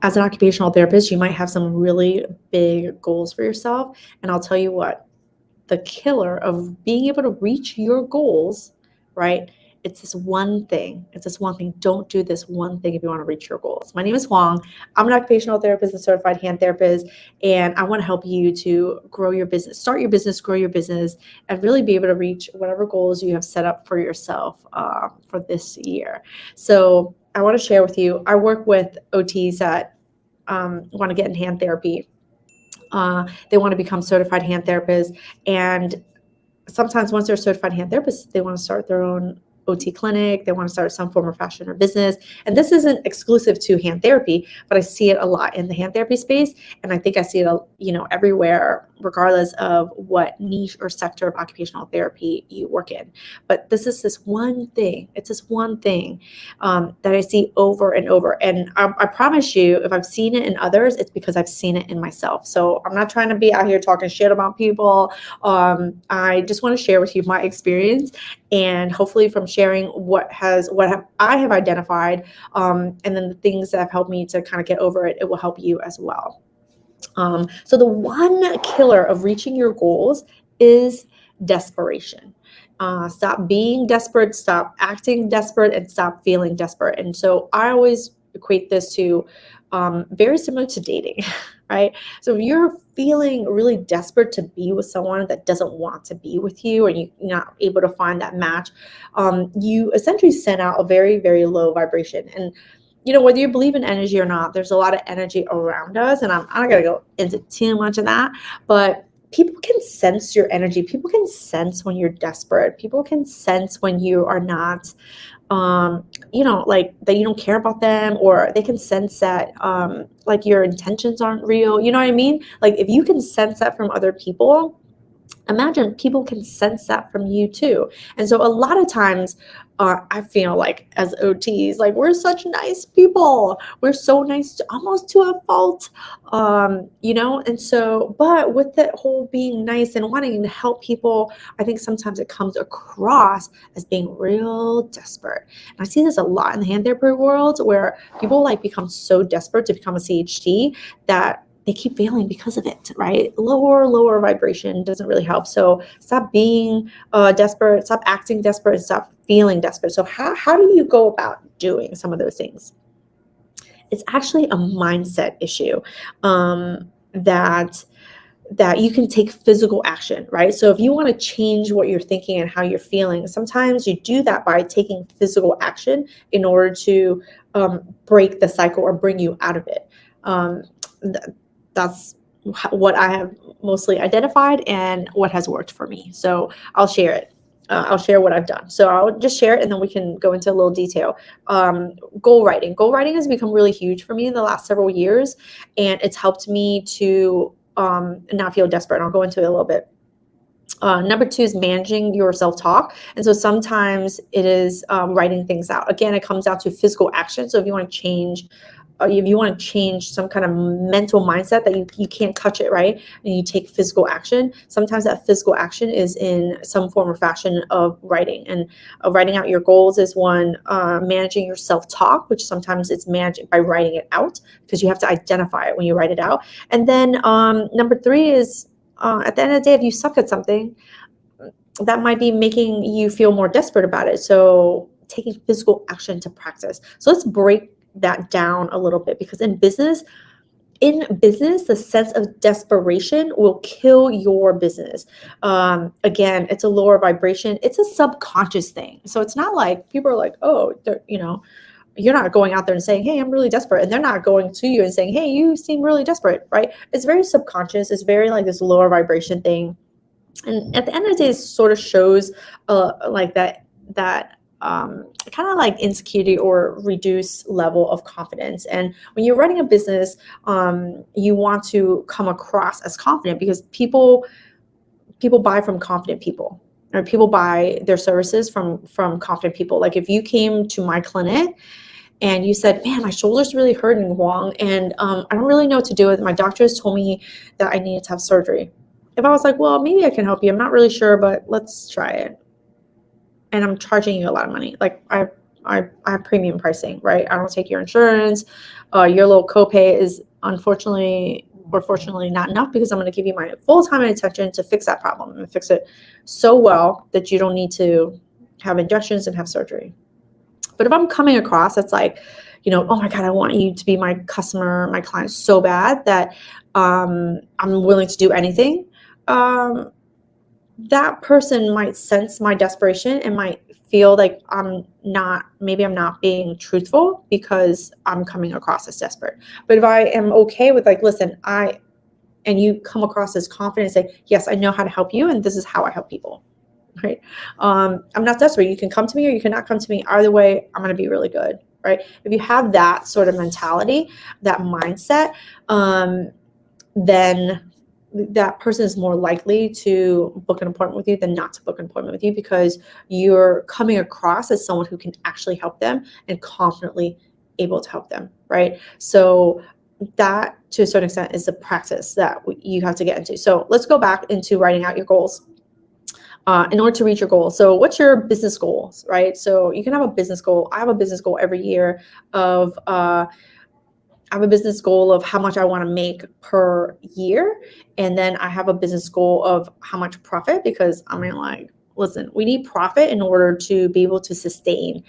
As an occupational therapist, you might have some really big goals for yourself. And I'll tell you what, the killer of being able to reach your goals, right? It's this one thing. It's this one thing. Don't do this one thing if you want to reach your goals. My name is Wong. I'm an occupational therapist and certified hand therapist, and I want to help you to grow your business, start your business, grow your business, and really be able to reach whatever goals you have set up for yourself for this year. So I want to share with you, I work with OTs that want to get in hand therapy. They want to become certified hand therapists. And sometimes once they're certified hand therapists, they want to start their own OT clinic. They want to start some form of fashion or business. And this isn't exclusive to hand therapy, but I see it a lot in the hand therapy space. And I think I see it, everywhere, regardless of what niche or sector of occupational therapy you work in. But this is this one thing. It's this one thing that I see over and over. And I promise you, if I've seen it in others, it's because I've seen it in myself. So I'm not trying to be out here talking shit about people. I just want to share with you my experience, and hopefully from sharing I have identified, and then the things that have helped me to kind of get over it, it will help you as well. So the one killer of reaching your goals is desperation. Stop being desperate, stop acting desperate, and stop feeling desperate. And so I always equate this to very similar to dating, right? So if you're feeling really desperate to be with someone that doesn't want to be with you, and you're not able to find that match, you essentially send out a very, very low vibration. And whether you believe in energy or not, there's a lot of energy around us, and I'm not gonna go into too much of that, but people can sense your energy. People can sense when you're desperate. People can sense when you are not, like that you don't care about them, or they can sense that, like your intentions aren't real. You know what I mean? Like if you can sense that from other people, imagine people can sense that from you too. And so a lot of times, I feel like as OTs, like we're such nice people. We're so nice almost to a fault, and so, but with that whole being nice and wanting to help people, I think sometimes it comes across as being real desperate. And I see this a lot in the hand therapy world, where people like become so desperate to become a CHT that they keep failing because of it, right? Lower vibration doesn't really help. So stop being desperate, stop acting desperate, and stop feeling desperate. So how do you go about doing some of those things? It's actually a mindset issue, that you can take physical action, right? So if you want to change what you're thinking and how you're feeling, sometimes you do that by taking physical action in order to break the cycle or bring you out of it. That's what I have mostly identified and what has worked for me. So I'll share it. I'll share what I've done. So I'll just share it, and then we can go into a little detail. Goal writing. Goal writing has become really huge for me in the last several years, and it's helped me to not feel desperate. And I'll go into it a little bit. Number 2 is managing your self-talk. And so sometimes it is writing things out. Again, it comes down to physical action. So if you want to change some kind of mental mindset that you can't touch it, right? And you take physical action. Sometimes that physical action is in some form or fashion of writing. And writing out your goals is one. Managing your self-talk, which sometimes it's managed by writing it out, because you have to identify it when you write it out. And then number 3 is, at the end of the day, if you suck at something, that might be making you feel more desperate about it. So taking physical action to practice. So let's break that down a little bit, because in business, the sense of desperation will kill your business. Again, it's a lower vibration. It's a subconscious thing. So it's not like people are like, oh, you're not going out there and saying, hey, I'm really desperate. And they're not going to you and saying, hey, you seem really desperate, right? It's very subconscious. It's very like this lower vibration thing. And at the end of the day, it sort of shows like that kind of like insecurity or reduced level of confidence. And when you're running a business, you want to come across as confident, because people buy from confident people, or people buy their services from confident people. Like if you came to my clinic and you said, man, my shoulder's really hurting, Wong, and I don't really know what to do with it. My doctor has told me that I needed to have surgery. If I was like, well, maybe I can help you, I'm not really sure, but let's try it, and I'm charging you a lot of money, like I have premium pricing, right? I don't take your insurance. Your little copay is unfortunately or fortunately not enough, because I'm going to give you my full time and attention to fix that problem and fix it so well that you don't need to have injections and have surgery. But if I'm coming across, it's like, oh my God, I want you to be my customer, my client so bad that I'm willing to do anything. That person might sense my desperation and might feel like maybe I'm not being truthful because I'm coming across as desperate. But if I am okay with like, listen, and you come across as confident and say, yes, I know how to help you, and this is how I help people, right? I'm not desperate. You can come to me or you cannot come to me. Either way, I'm going to be really good, right? If you have that sort of mentality, that mindset, then that person is more likely to book an appointment with you than not to book an appointment with you, because you're coming across as someone who can actually help them and confidently able to help them, right? So that, to a certain extent, is a practice that you have to get into. So let's go back into writing out your goals. In order to reach your goal. So what's your business goals, right? So you can have a business goal. I have a business goal every year of I have a business goal of how much I want to make per year. And then I have a business goal of how much profit, because I mean, like, listen, we need profit in order to be able to sustain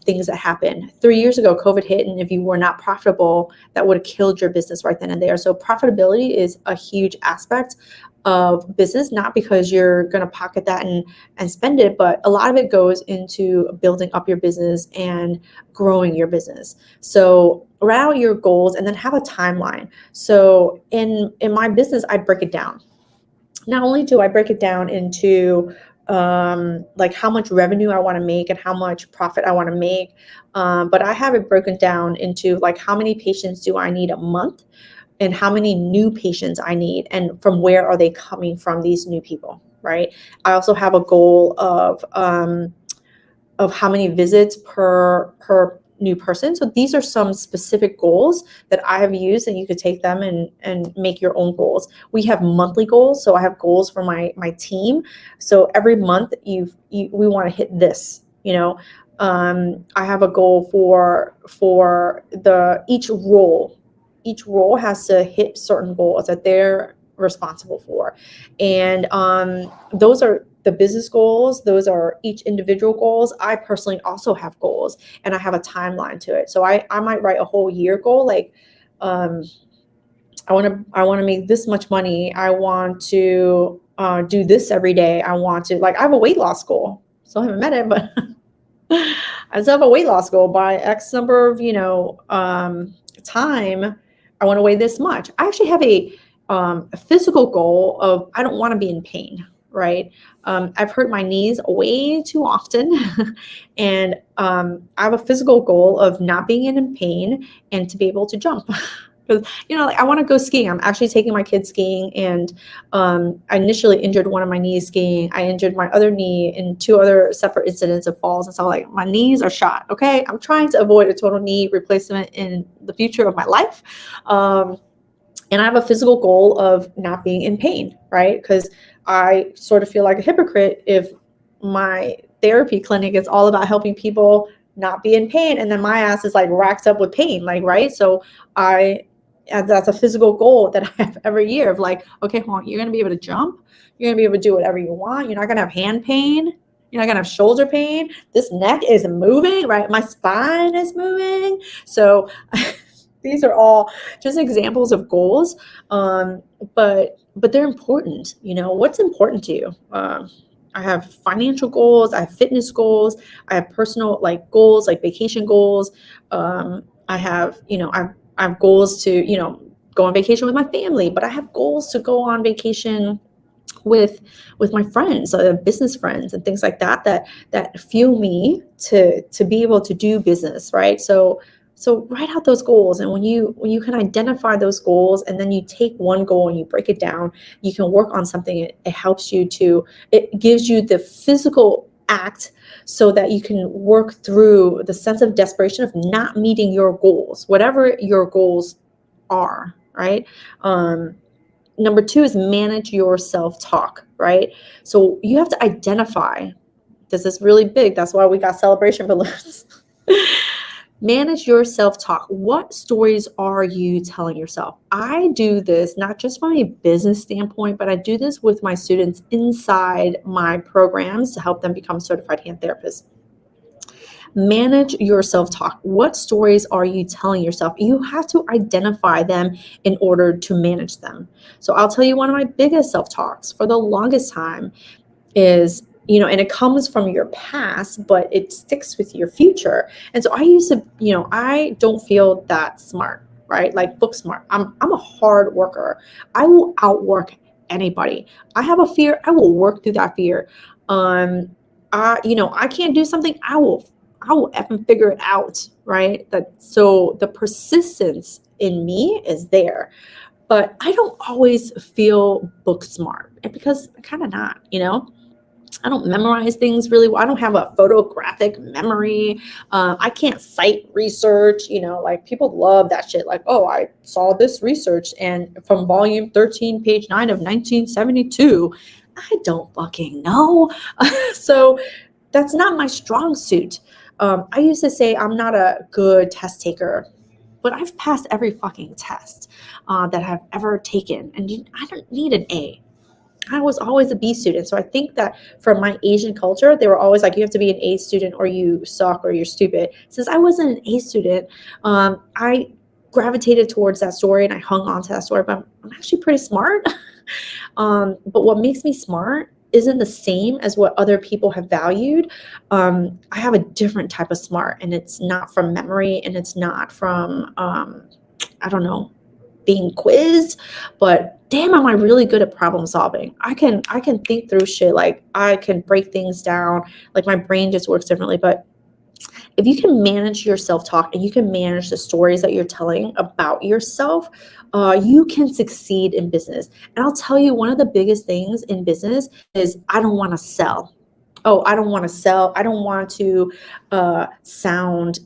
things that happen. 3 years ago, COVID hit, and if you were not profitable, that would have killed your business right then and there. So profitability is a huge aspect of business, not because you're going to pocket that and spend it, but a lot of it goes into building up your business and growing your business. So write out your goals and then have a timeline. So in my business, I break it down. Not only do I break it down into like how much revenue I want to make and how much profit I want to make, but I have it broken down into like how many patients do I need a month, and how many new patients I need, and from where are they coming from, these new people, right? I also have a goal of how many visits per new person. So these are some specific goals that I have used, and you could take them and make your own goals. We have monthly goals. So I have goals for my team. So every month we want to hit this, I have a goal for each role. Each role has to hit certain goals that they're responsible for. And those are the business goals. Those are each individual goals. I personally also have goals, and I have a timeline to it. So I might write a whole year goal, like I want to make this much money. I want to do this every day. I have a weight loss goal. Still haven't met it, but I still have a weight loss goal by X number of time. I want to weigh this much. I actually have a physical goal of I don't want to be in pain, right? I've hurt my knees way too often, and I have a physical goal of not being in pain and to be able to jump. Because I want to go skiing. I'm actually taking my kids skiing, and I initially injured one of my knees skiing. I injured my other knee in 2 other separate incidents of falls, and so like my knees are shot. Okay, I'm trying to avoid a total knee replacement in the future of my life, and I have a physical goal of not being in pain, right? Because I sort of feel like a hypocrite if my therapy clinic is all about helping people not be in pain, and then my ass is like racked up with pain, like, right? So that's a physical goal that I have every year of like, okay, Hoang, you're going to be able to jump. You're going to be able to do whatever you want. You're not going to have hand pain. You're not going to have shoulder pain. This neck is moving, right? My spine is moving. So these are all just examples of goals. But they're important. What's important to you? I have financial goals. I have fitness goals. I have personal goals, like vacation goals. I have goals to go on vacation with my family, but I have goals to go on vacation with my friends, business friends, and things like that fuel me to be able to do business, right? So write out those goals, and when you can identify those goals, and then you take one goal and you break it down, you can work on something. It helps you it gives you the physical act so that you can work through the sense of desperation of not meeting your goals, whatever your goals are, right? Number 2 is manage your self-talk, right? So you have to identify This is really big. That's why we got celebration balloons. Manage your self-talk. What stories are you telling yourself? I do this not just from a business standpoint, but I do this with my students inside my programs to help them become certified hand therapists. Manage your self-talk. What stories are you telling yourself? You have to identify them in order to manage them. So I'll tell you one of my biggest self-talks for the longest time is, and it comes from your past, but it sticks with your future. And so I used to, I don't feel that smart, right? Like book smart. I'm a hard worker. I will outwork anybody. I have a fear. I will work through that fear. I can't do something. I will effing figure it out, right? So the persistence in me is there, but I don't always feel book smart because I'm kind of not, I don't memorize things really well. I don't have a photographic memory. I can't cite research. Like people love that shit. Like, oh, I saw this research and from volume 13, page 9 of 1972. I don't fucking know. So that's not my strong suit. I used to say I'm not a good test taker, but I've passed every fucking test that I've ever taken, and I don't need an A. I was always a B student. So I think that from my Asian culture, they were always like, you have to be an A student or you suck or you're stupid. Since I wasn't an A student, I gravitated towards that story and I hung on to that story, but I'm actually pretty smart. But what makes me smart isn't the same as what other people have valued. I have a different type of smart, and it's not from memory and it's not from, I don't know, being quizzed, but damn, am I really good at problem solving. I can think through shit. Like I can break things down. Like my brain just works differently. But if you can manage your self-talk and you can manage the stories that you're telling about yourself, you can succeed in business. And I'll tell you, one of the biggest things in business is I don't want to sell. Oh, I don't want to sell. I don't want to sound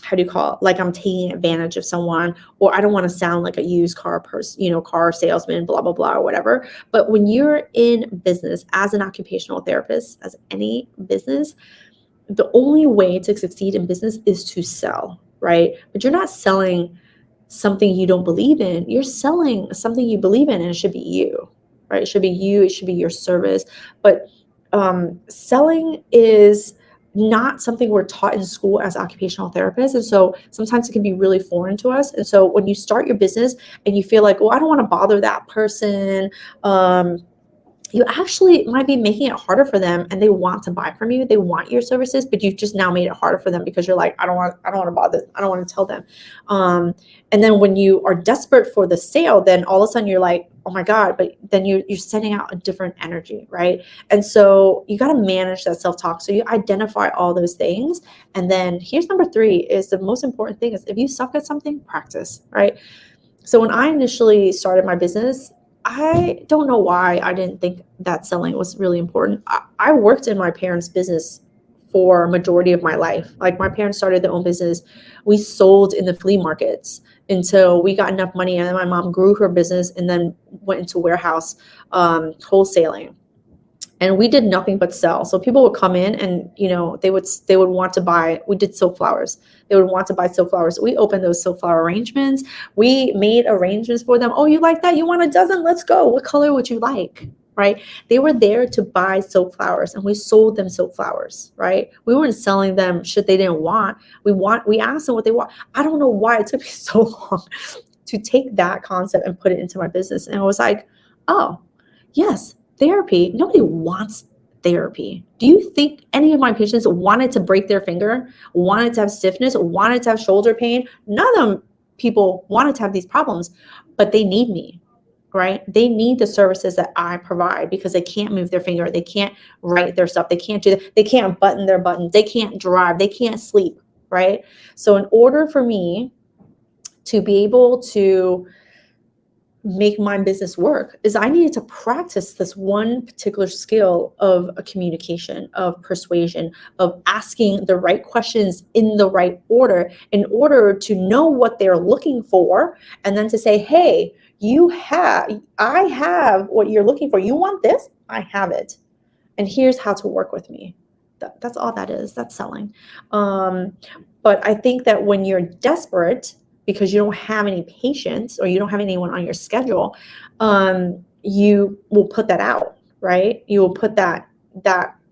how do you call it? Like I'm taking advantage of someone, or I don't want to sound like a used car person, car salesman, blah, blah, blah, or whatever. But when you're in business as an occupational therapist, as any business, the only way to succeed in business is to sell, right? But you're not selling something you don't believe in. You're selling something you believe in, and it should be you, right? It should be you. It should be your service. But selling is not something we're taught in school as occupational therapists. And so sometimes it can be really foreign to us. And so when you start your business and you feel like, well, I don't want to bother that person, you actually might be making it harder for them, and they want to buy from you. They want your services, but you've just now made it harder for them because you're like, I don't want to bother. I don't want to tell them. And then when you are desperate for the sale, then all of a sudden you're like, oh my God, but then you're sending out a different energy, right? And so you got to manage that self-talk. So you identify all those things. And then here's number 3 is the most important thing is if you suck at something, practice, right? So when I initially started my business, I don't know why I didn't think that selling was really important. I worked in my parents' business for a majority of my life. Like my parents started their own business. We sold in the flea markets until we got enough money, and then my mom grew her business and then went into warehouse wholesaling. And we did nothing but sell. So people would come in and, they would want to buy, we did silk flowers. They would want to buy silk flowers. We opened those silk flower arrangements. We made arrangements for them. Oh, you like that? You want a dozen? Let's go. What color would you like? Right? They were there to buy silk flowers, and we sold them silk flowers, right? We weren't selling them shit they didn't want. We asked them what they want. I don't know why it took me so long to take that concept and put it into my business. And I was like, oh, yes, therapy. Nobody wants therapy. Do you think any of my patients wanted to break their finger, wanted to have stiffness, wanted to have shoulder pain? None of them people wanted to have these problems, but they need me, right? They need the services that I provide because they can't move their finger. They can't write their stuff. They can't do that. They can't button their buttons. They can't drive. They can't sleep, right? So in order for me to be able to make my business work is I needed to practice this one particular skill of a communication, of persuasion, of asking the right questions in the right order in order to know what they're looking for, and then to say, hey, I have what you're looking for. You want this? I have it. and here's how to work with me. That's all that is. That's selling. But I think that when you're desperate because you don't have any patience or you don't have anyone on your schedule, you will put that out, right? You will put that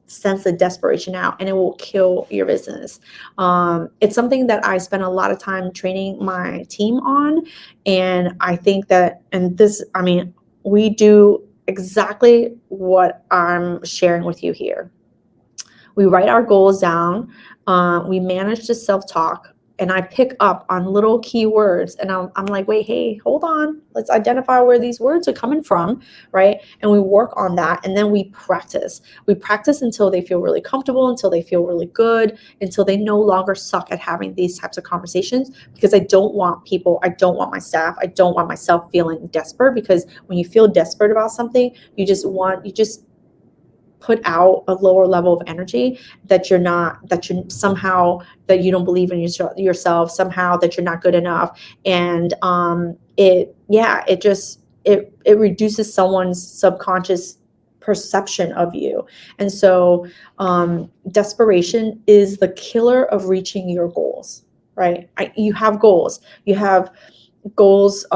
sense of desperation out, and it will kill your business. It's something that I spend a lot of time training my team on, and I think that, and this, I mean, we do exactly what I'm sharing with you here. We write our goals down. We manage the self-talk, and I pick up on little keywords, and I'm like, wait, hey, hold on. Let's identify where these words are coming from, right? And we work on that, and then we practice. We practice until they feel really comfortable, until they feel really good, until they no longer suck at having these types of conversations, because I don't want people, I don't want my staff, I don't want myself feeling desperate, because when you feel desperate about something, you just put out a lower level of energy that you're somehow, that you don't believe in yourself, somehow that you're not good enough. And it reduces someone's subconscious perception of you. And so desperation is the killer of reaching your goals, right? You have goals. You have goals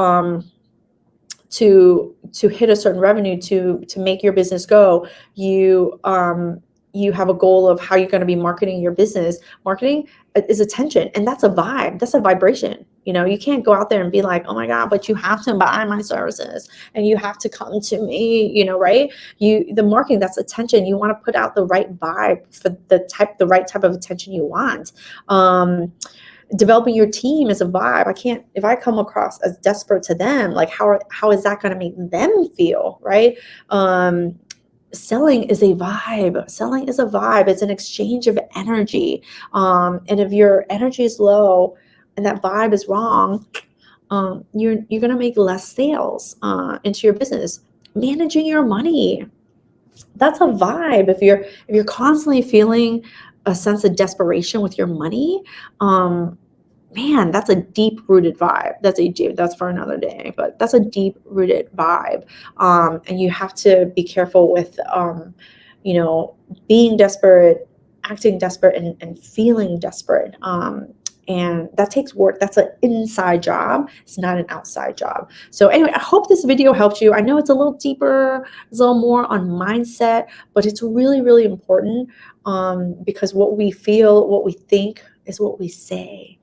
to hit a certain revenue, to make your business go. You have a goal of how you're going to be marketing your business. Marketing is attention, and that's a vibe. That's a vibration. You can't go out there and be like, oh my God, but you have to buy my services and you have to come to me, right? The marketing, that's attention. You want to put out the right vibe for the right type of attention you want. Developing your team is a vibe. If I come across as desperate to them, like how is that going to make them feel, right? Selling is a vibe. Selling is a vibe. It's an exchange of energy. And if your energy is low and that vibe is wrong, you're going to make less sales into your business. Managing your money, that's a vibe. If you're constantly feeling a sense of desperation with your money, man, that's a deep rooted vibe. That's for another day, but that's a deep rooted vibe. And you have to be careful with, being desperate, acting desperate, and feeling desperate. And that takes work. That's an inside job. It's not an outside job. So anyway, I hope this video helped you. I know it's a little deeper, it's a little more on mindset, but it's really, really important, because what we feel, what we think is what we say.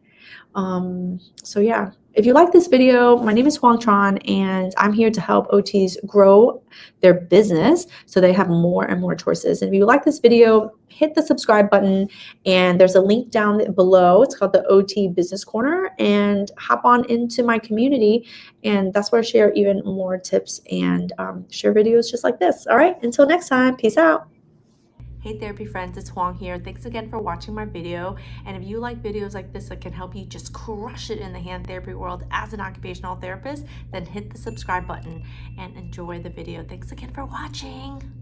So yeah, if you like this video, my name is Hoang, and I'm here to help OTs grow their business so they have more and more choices. And if you like this video, hit the subscribe button, and there's a link down below. It's called the OT Business Corner, and hop on into my community, and that's where I share even more tips and share videos just like this. All right, until next time, peace out. Hey therapy friends, it's Wong here. Thanks again for watching my video. And if you like videos like this that can help you just crush it in the hand therapy world as an occupational therapist, then hit the subscribe button and enjoy the video. Thanks again for watching.